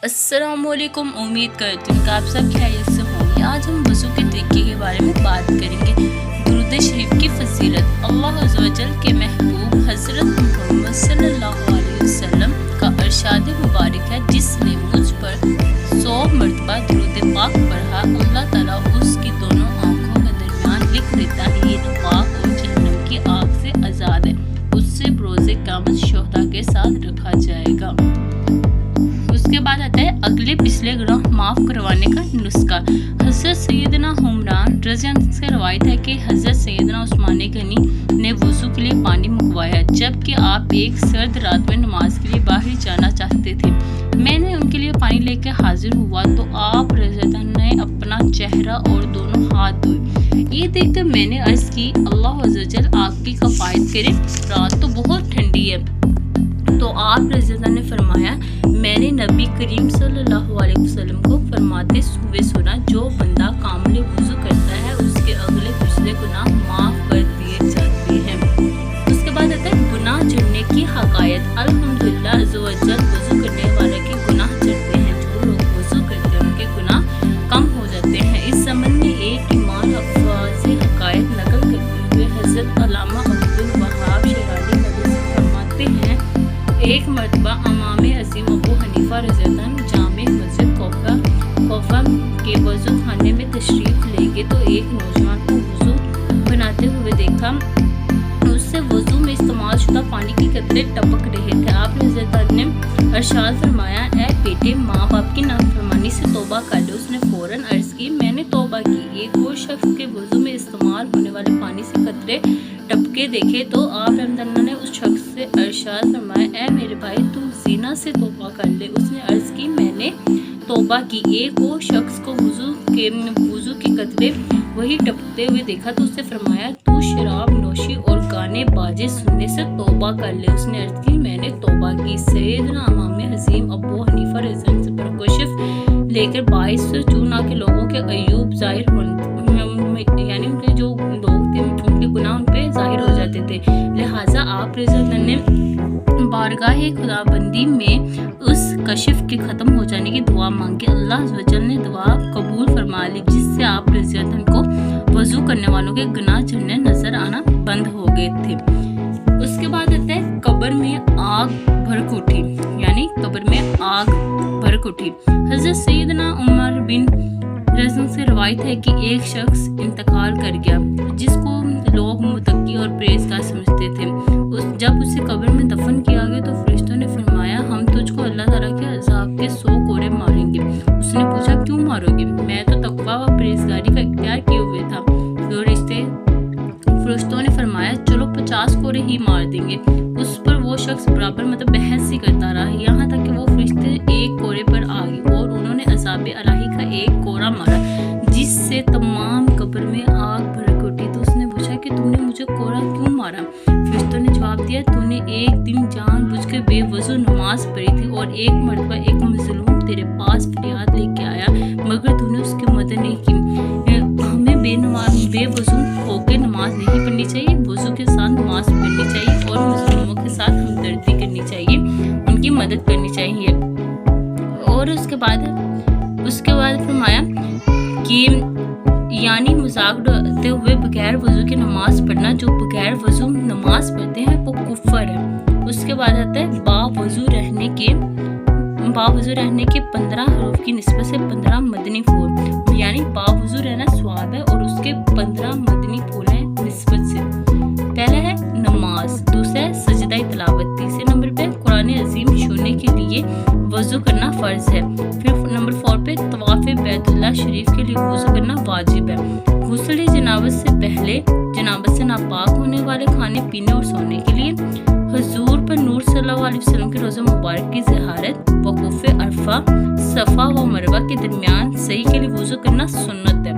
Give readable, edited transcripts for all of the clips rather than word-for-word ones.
السلام علیکم، امید کرتی ہوں کہ آپ سب خیریت سے ہوں گے۔ آج ہم وضو کے طریقے کے بارے میں بات کریں گے۔ درود شریف کی فضیلت۔ اللہ عز و جل کے محبوب حضرت محمد صلی اللہ علیہ وسلم کا ارشاد مبارک ہے، جس نے مجھ پر 100 مرتبہ درود پاک پڑھا، اللہ تعالیٰ اس کی دونوں آنکھوں کے درمیان لکھ دیتا ہے، یہ نفاق اور جہنم کی آگ سے آزاد ہے، اس سے بروز قیامت شہداء کے ساتھ رکھا جائے گا۔ اس کے بعد آتا ہے اگلے پچھلے گناہ معاف کروانے کا نسخہ۔ حضرت سیدنا عمران رضی اللہ عنہ سے روایت ہے کہ حضرت سیدنا عثمان غنی نے وضو کے لیے پانی منگوایا، جبکہ آپ ایک سرد رات میں نماز کے لیے باہر جانا چاہتے تھے۔ میں نے ان کے لیے پانی لے کے حاضر ہوا تو آپ رضی اللہ عنہ نے اپنا چہرہ اور دونوں ہاتھ دھوئے۔ یہ دیکھ کر میں نے عرض کی، اللہ عز و جل آپ کی کفایت کرے، رات تو بہت ٹھنڈی ہے۔ تو آپ رضی اللہ عنہ نے فرمایا، میں نے نبی کریم صلی اللہ علیہ وسلم کو فرماتے ہوئے سنا، جو بندہ کامل وضو کرتا ہے اس کے اگلے پچھلے گناہ معاف کر دیے جاتے ہیں۔ اس کے بعد آتا ہے گناہ جھڑنے کی حقائق۔ الحمدللہ عز و جل وضو کرنے والے کے گناہ جھڑتے ہیں، جو لوگ وضو کرتے ہیں ان کے گناہ کم ہو جاتے ہیں۔ اس زمن میں ایک ایمان افروز حقائق نقل کرتے ہوئے حضرت علامہ عبدالوہاب شیرازی نظر فرماتے ہیں، ایک مرتبہ امام عظیم ابو حنیفہ رضی اللہ عنہ جامع مسجد کوفہ کے وضو خانے میں تشریف لے گئے تو ایک نوجوان کو وضو بناتے ہوئے دیکھا، اس سے وضو میں استعمال شدہ پانی کے قطرے ٹپک رہے تھے۔ آپ رضی اللہ عنہ نے ارشاد فرمایا، اے بیٹے، ماں باپ کی نافرمانی سے توبہ کر لو۔ اس نے فوراً عرض کی، میں نے توبہ کی۔ ایک اور شخص کے وضو میں استعمال ہونے والے پانی سے قطرے ٹپکے دیکھے تو آپ رضی اللہ عنہ نے اس شخص سے ارشاد فرمایا، اے میرے بھائی، تو زنا سے توبہ کر لے۔ اس نے عرض کی، میں نے توبہ کی۔ ایک اور شخص کو وضو کے قطرے وہی ٹپکتے ہوئے دیکھا تو اس سے فرمایا، تو شراب نوشی اور گانے باجے سننے سے توبہ کر لے۔ اس نے عرض کی، میں نے توبہ کی۔ سیدنا امام عظیم ابو حنیفہ رضی اللہ عنہ سے پرکشف لے کر باعث چونا کے لوگوں کے عیوب ظاہر ہونے، یعنی ان کے جو لوگ تھے ان کے گناہ ان پہ ظاہر ہو جاتے تھے، لہٰذا آپ رضی اللہ عنہ نے بارگاہ خدا بندی میں اس کشف کے ختم ہو جانے کی دعا مانگی۔ اللہ عز و جل نے دعا قبول فرما لی، جس سے آپ رضی اللہ عنہ کو وضو کرنے والوں کے گناہ جھڑنے نظر آنا بند ہو گئے تھے۔ اس کے بعد آتا ہے قبر میں آگ بھڑک اٹھی، یعنی قبر میں آگ بھڑک اٹھی۔ حضرت سیدنا عمر بن رضی سے روایت ہے کہ ایک شخص انتقال کر گیا جس کو لوگ متقی اور پرہیزگار سمجھتے تھے۔ جب اسے قبر میں دفن کیا گیا تو فرشتوں نے فرمایا، ہم تجھ کو اللہ تعالیٰ کے عذاب کے 100 کوڑے ماریں گے۔ اس نے پوچھا، کیوں مارو گے؟ میں تو تقویٰ و پرہیزگاری کا اختیار کیے ہوئے تھا۔ فرشتوں نے فرمایا، چلو 50 کوڑے ہی مار دیں گے۔ اس پر وہ شخص برابر بحث ہی کرتا رہا، یہاں تک کہ وہ فرشتے ایک کوڑے پر آ گئے اور انہوں نے عذاب الہی کا ایک کوڑا مارا، جس سے تمام قبر میں آگ بھڑک اٹھی۔ تو اس نے پوچھا کہ تم نے مجھے کوڑا کیوں مارا؟ فرشتوں نے جواب دیا، تو نے ایک دن جان بوجھ کے بے وضو نماز پڑھی تھی اور ایک مرتبہ ایک مظلوم تیرے پاس فریاد لے کے آیا، مگر تو نے اس کی مدد نہیں کی۔ ہمیں بے وضو ہو کے نماز نہیں پڑھنی چاہیے، وضو کے ساتھ نماز پڑھنی چاہیے اور مظلوموں کے ساتھ ہمدردی کرنی چاہیے، ان کی مدد کرنی چاہیے۔ اور اس کے بعد فرمایا کہ یعنی مذاق اڑاتے ہوئے بغیر وضو کی نماز پڑھنا، جو بغیر وضو نماز پڑھتے ہیں وہ کفر ہے۔ اس کے بعد آتا ہے باوضو رہنے کے 15 حروف کی نسبت سے 15 مدنی پھول، یعنی باوضو رہنا ثواب ہے اور اس کے 15 مدنی پھول ہیں نسبت سے۔ پہلا ہے نماز، دوسرا ہے سجدہ تلاوت، تیسرے نمبر پہ قرآن عظیم چھونے کے لیے وضو کرنا فرض ہے، پھر نمبر 4 پہ طواف بیت اللہ شریف کے لیے وضو کرنا واجب ہے۔ غسل جنابت سے پہلے جنابت سے ناپاک ہونے والے کھانے پینے اور سونے کے لیے، حضور پر نور صلی اللہ علیہ وسلم کے روزہ مبارک کی زیارت، وقوف عرفہ، صفا و مروہ کے درمیان صحیح کے لیے وضو کرنا سنت ہے۔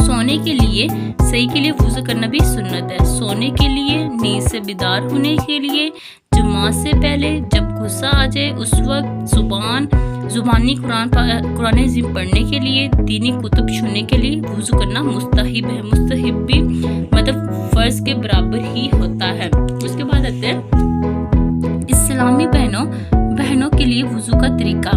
سونے کے لیے وضو کرنا بھی سنت ہے۔ سونے کے لیے، نیند سے بیدار ہونے کے لیے، جماعت سے پہلے، جب غصہ آ جائے اس وقت، زبانی قرآن عظیم پڑھنے کے لیے، دینی کتب چھونے کے لیے وضو کرنا مستحب ہے۔ مستحب بھی فرض کے برابر ہی ہوتا ہے۔ اس کے بعد آتے ہیں اسلامی بہنوں کے لیے وضو کا طریقہ۔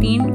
3